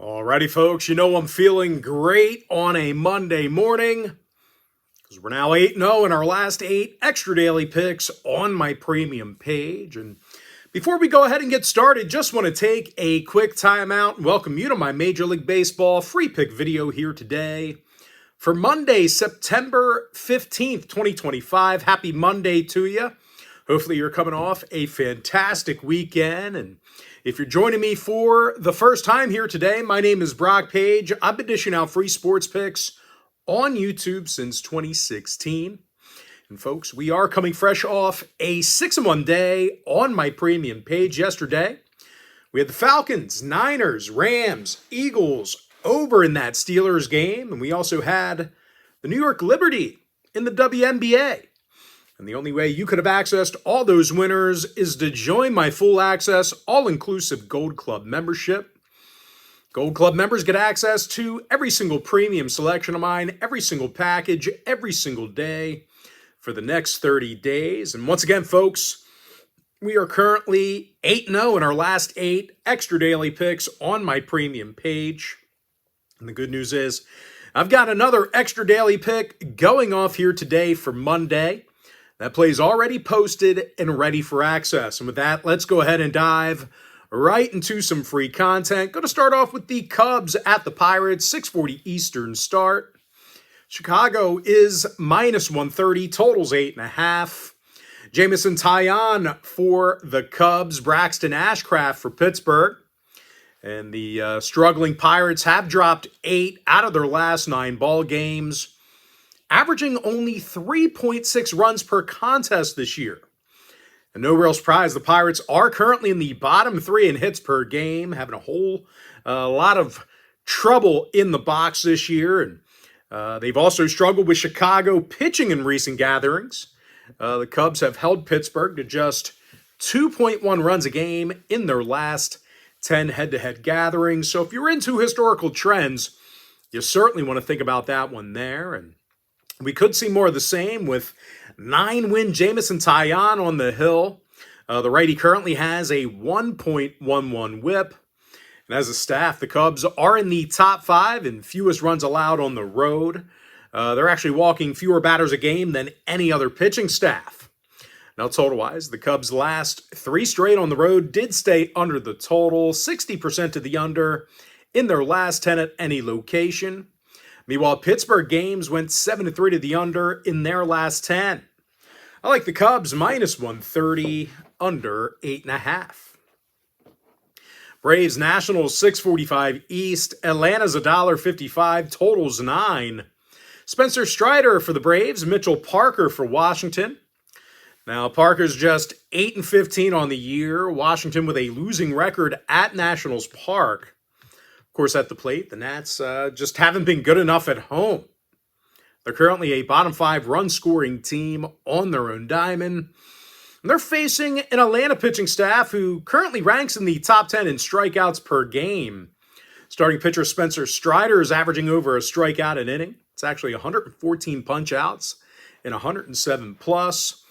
Alrighty, folks, you know I'm feeling great on a Monday morning because we're now 8-0 in our last 8 extra daily picks on my premium page. And before we go ahead and get started, just want to take a quick timeout and welcome you to my Major League Baseball free pick video here today for Monday, September 15th, 2025. Happy Monday to you. Hopefully you're coming off a fantastic weekend. And if you're joining me for the first time here today, my name is Brock Page. I've been dishing out free sports picks on YouTube since 2016. And folks, we are coming fresh off a 6-1 day on my premium page yesterday. We had the Falcons, Niners, Rams, Eagles over in that Steelers game. And we also had the New York Liberty in the WNBA. And the only way you could have accessed all those winners is to join my full access, all-inclusive Gold Club membership. Gold Club members get access to every single premium selection of mine, every single package, every single day for the next 30 days. And once again, folks, we are currently 8-0 in our last 8 extra daily picks on my premium page. And the good news is I've got another extra daily pick going off here today for Monday. That play is already posted and ready for access. And with that, let's go ahead and dive right into some free content. Going to start off with the Cubs at the Pirates, 6:40 Eastern start. Chicago is -130, totals 8.5. Jameson Taillon for the Cubs, Braxton Ashcraft for Pittsburgh. And the struggling Pirates have dropped 8 out of their last 9 ball games, averaging only 3.6 runs per contest this year. And no real surprise, the Pirates are currently in the bottom 3 in hits per game, having a whole lot of trouble in the box this year. And they've also struggled with Chicago pitching in recent gatherings. The Cubs have held Pittsburgh to just 2.1 runs a game in their last 10 head-to-head gatherings. So if you're into historical trends, you certainly want to think about that one there. And we could see more of the same with 9-win Jameson Taillon on the hill. The righty currently has a 1.11 whip. And as a staff, the Cubs are in the top 5 in fewest runs allowed on the road. They're actually walking fewer batters a game than any other pitching staff. Now, total-wise, the Cubs' last 3 straight on the road did stay under the total, 60% to the under in their last 10 at any location. Meanwhile, Pittsburgh games went 7-3 to the under in their last 10. I like the Cubs -130, under 8.5. Braves Nationals 6:45 East. Atlanta's $1.55, totals 9. Spencer Strider for the Braves, Mitchell Parker for Washington. Now, Parker's just 8-15 on the year. Washington with a losing record at Nationals Park. Of course, at the plate, the Nats just haven't been good enough at home. They're currently a bottom 5 run-scoring team on their own diamond. And they're facing an Atlanta pitching staff who currently ranks in the top 10 in strikeouts per game. Starting pitcher Spencer Strider is averaging over a strikeout an inning. It's actually 114 punch-outs and 107 plus.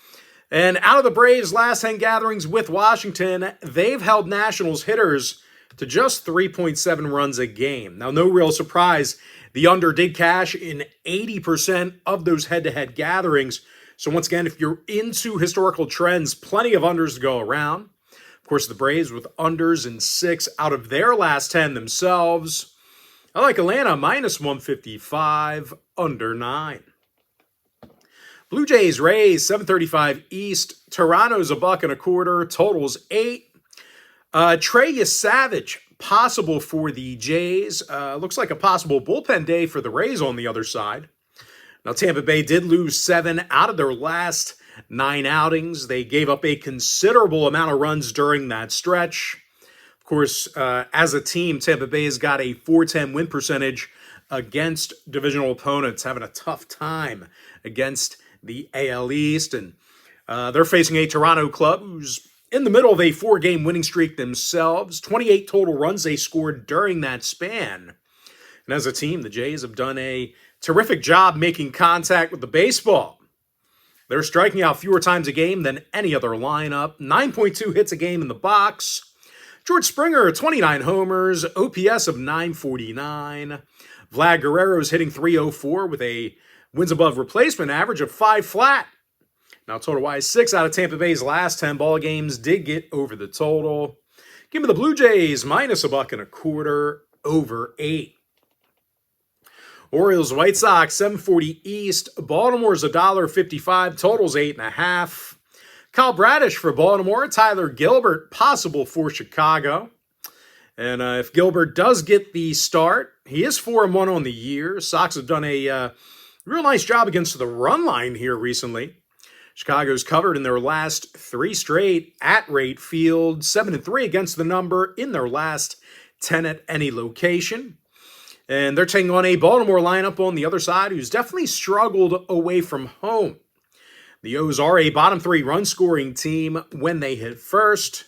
And out of the Braves' last 10 gatherings with Washington, they've held Nationals hitters to just 3.7 runs a game. Now, no real surprise, the under did cash in 80% of those head-to-head gatherings. So once again, if you're into historical trends, plenty of unders to go around. Of course, the Braves with unders in 6 out of their last 10 themselves. I like Atlanta -155, under 9. Blue Jays Rays 7:35 East. Toronto's $1.25, totals 8. Trey Savage, possible for the Jays. Looks like a possible bullpen day for the Rays on the other side. Now, Tampa Bay did lose 7 out of their last 9 outings. They gave up a considerable amount of runs during that stretch. Of course, as a team, Tampa Bay has got a .410 win percentage against divisional opponents, having a tough time against the AL East. And they're facing a Toronto club who's in the middle of a 4-game winning streak themselves. 28 total runs they scored during that span. And as a team, the Jays have done a terrific job making contact with the baseball. They're striking out fewer times a game than any other lineup. 9.2 hits a game in the box. George Springer, 29 homers, OPS of 949. Vlad Guerrero's hitting .304 with a wins above replacement average of 5 flat. Now, total-wise, 6 out of Tampa Bay's last 10 ball games did get over the total. Give me the Blue Jays minus $1.25 over 8. Orioles, White Sox, 740 East. Baltimore's $1.55. Totals 8.5. Kyle Bradish for Baltimore. Tyler Gilbert possible for Chicago. And if Gilbert does get the start, he is 4-1 on the year. Sox have done a real nice job against the run line here recently. Chicago's covered in their last 3 straight at Rate Field, 7-3 against the number in their last 10 at any location. And they're taking on a Baltimore lineup on the other side who's definitely struggled away from home. The O's are a bottom 3 run-scoring team when they hit first.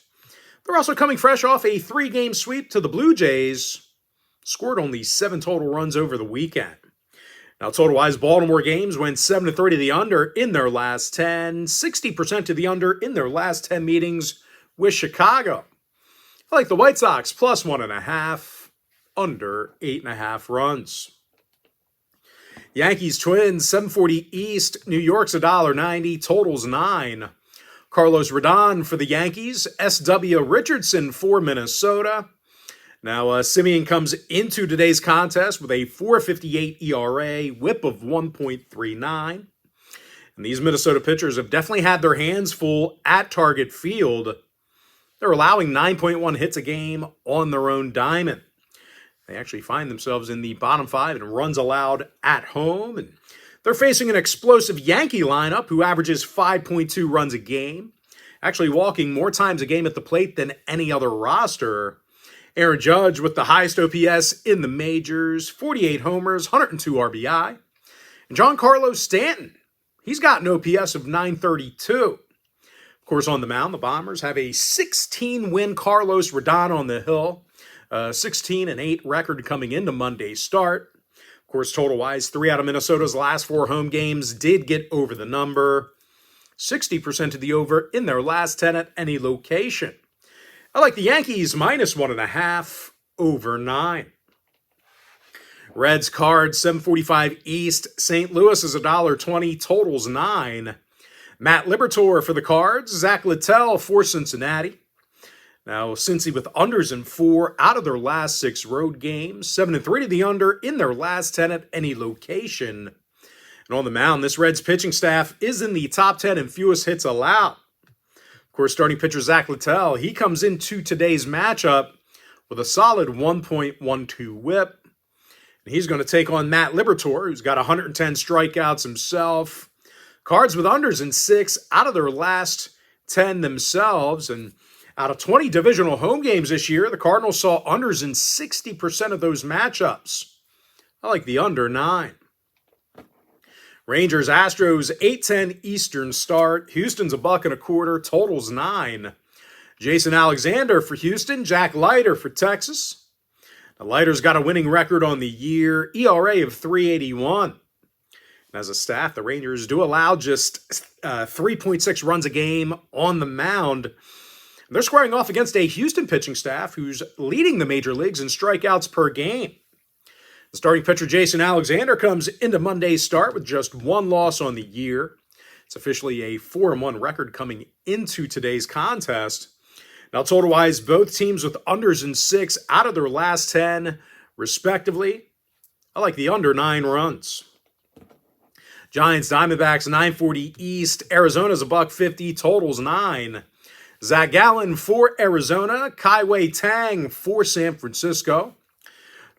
They're also coming fresh off a 3-game sweep to the Blue Jays. Scored only 7 total runs over the weekend. Now, total-wise, Baltimore games went 7-3 to the under in their last 10, 60% to the under in their last 10 meetings with Chicago. I like the White Sox plus 1.5, under 8.5 runs. Yankees, Twins, 740 East. New York's $1.90, totals 9. Carlos Rodon for the Yankees. S.W. Richardson for Minnesota. Now, Simeon comes into today's contest with a .458 ERA, whip of 1.39. And these Minnesota pitchers have definitely had their hands full at Target Field. They're allowing 9.1 hits a game on their own diamond. They actually find themselves in the bottom 5 in runs allowed at home. And they're facing an explosive Yankee lineup who averages 5.2 runs a game, actually walking more times a game at the plate than any other roster. Aaron Judge with the highest OPS in the majors, 48 homers, 102 RBI. And Giancarlo Stanton, he's got an OPS of 932. Of course, on the mound, the Bombers have a 16-win Carlos Rodon on the hill, 16-8 record coming into Monday's start. Of course, total-wise, 3 out of Minnesota's last 4 home games did get over the number, 60% to the over in their last 10 at any location. I like the Yankees minus 1.5 over 9. Reds, Cards, 745 East. St. Louis is $1.20, totals 9. Matt Liberatore for the Cards. Zach Littell for Cincinnati. Now, Cincy with unders in 4 out of their last 6 road games. 7-3 to the under in their last 10 at any location. And on the mound, this Reds pitching staff is in the top 10 in fewest hits allowed. Of course, starting pitcher Zach Littell, he comes into today's matchup with a solid 1.12 whip. And he's going to take on Matt Liberatore, who's got 110 strikeouts himself. Cards with unders in 6 out of their last 10 themselves. And out of 20 divisional home games this year, the Cardinals saw unders in 60% of those matchups. I like the under 9. Rangers, Astros, 8:10 Eastern start. Houston's $1.25, totals 9. Jason Alexander for Houston. Jack Leiter for Texas. Now, Leiter's got a winning record on the year, ERA of 3.81. And as a staff, the Rangers do allow just 3.6 runs a game on the mound. They're squaring off against a Houston pitching staff who's leading the major leagues in strikeouts per game. The starting pitcher Jason Alexander comes into Monday's start with just 1 loss on the year. It's officially a 4-1 record coming into today's contest. Now, total-wise, both teams with unders in 6 out of their last 10, respectively. I like the under 9 runs. Giants, Diamondbacks, 940 East. Arizona's $1.50, totals 9. Zach Gallen for Arizona. Kai-Wei Tang for San Francisco.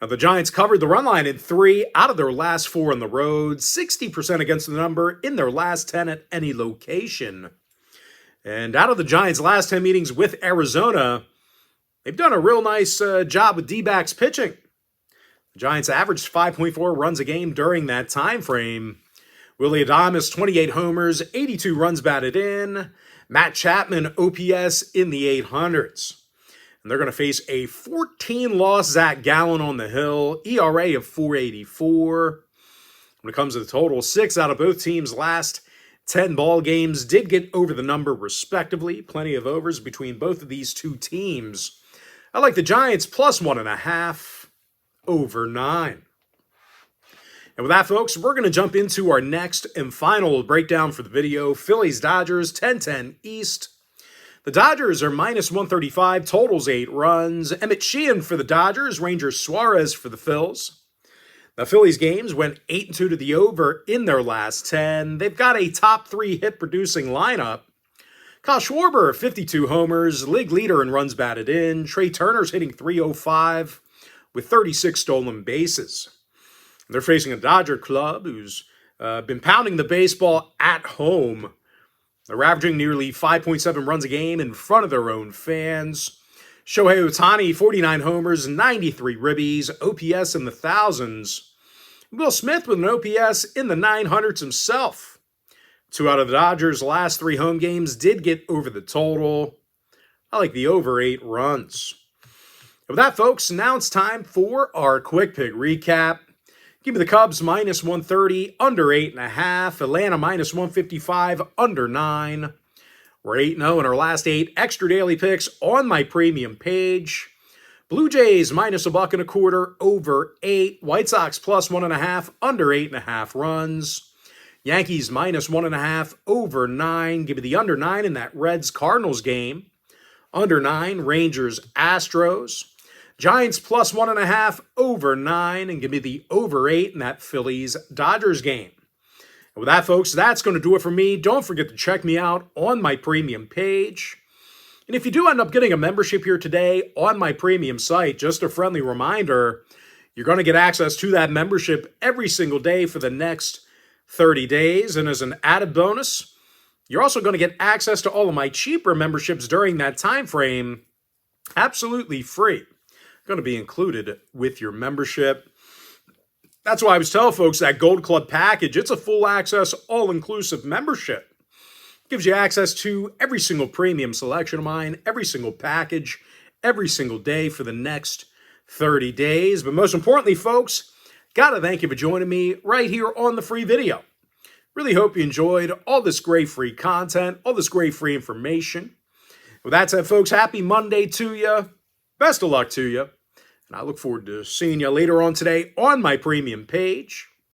Now, the Giants covered the run line in 3 out of their last 4 on the road, 60% against the number in their last 10 at any location. And out of the Giants' last 10 meetings with Arizona, they've done a real nice job with D-backs pitching. The Giants averaged 5.4 runs a game during that time frame. Willie Adames, 28 homers, 82 runs batted in. Matt Chapman, OPS in the 800s. And they're going to face a 14-loss Zach Gallen on the hill, ERA of 4.84. When it comes to the total, 6 out of both teams' last 10 ball games did get over the number respectively. Plenty of overs between both of these two teams. I like the Giants plus 1.5 over 9. And with that, folks, we're going to jump into our next and final breakdown for the video. Phillies, Dodgers, 10-10 East. The Dodgers are minus 135, totals 8 runs. Emmett Sheehan for the Dodgers, Ranger Suarez for the Phils. The Phillies games went 8-2 to the over in their last 10. They've got a top 3 hit-producing lineup. Kyle Schwarber, 52 homers, league leader in runs batted in. Trey Turner's hitting .305 with 36 stolen bases. They're facing a Dodger club who's been pounding the baseball at home. They're averaging nearly 5.7 runs a game in front of their own fans. Shohei Ohtani, 49 homers, 93 ribbies, OPS in the thousands. Will Smith with an OPS in the 900s himself. 2 out of the Dodgers' last 3 home games did get over the total. I like the over 8 runs. And with that, folks, now it's time for our quick pick recap. Give me the Cubs minus 130, under 8.5. Atlanta minus 155, under 9. We're 8-0 in our last 8 extra daily picks on my premium page. Blue Jays minus $1.25, over 8. White Sox plus 1.5, under 8.5 runs. Yankees minus 1.5, over 9. Give me the under 9 in that Reds-Cardinals game. Under 9, Rangers, Astros. Giants plus 1.5, over 9. And give me the over 8 in that Phillies-Dodgers game. And with that, folks, that's going to do it for me. Don't forget to check me out on my premium page. And if you do end up getting a membership here today on my premium site, just a friendly reminder, you're going to get access to that membership every single day for the next 30 days. And as an added bonus, you're also going to get access to all of my cheaper memberships during that time frame, absolutely free. Going to be included with your membership. That's why I was telling folks that Gold Club package, it's a full access, all-inclusive membership. It gives you access to every single premium selection of mine, every single package, every single day for the next 30 days. But most importantly, folks, gotta thank you for joining me right here on the free video. Really hope you enjoyed all this great free content, all this great free information. With that said, folks, happy Monday to you. Best of luck to you. And I look forward to seeing you later on today on my premium page.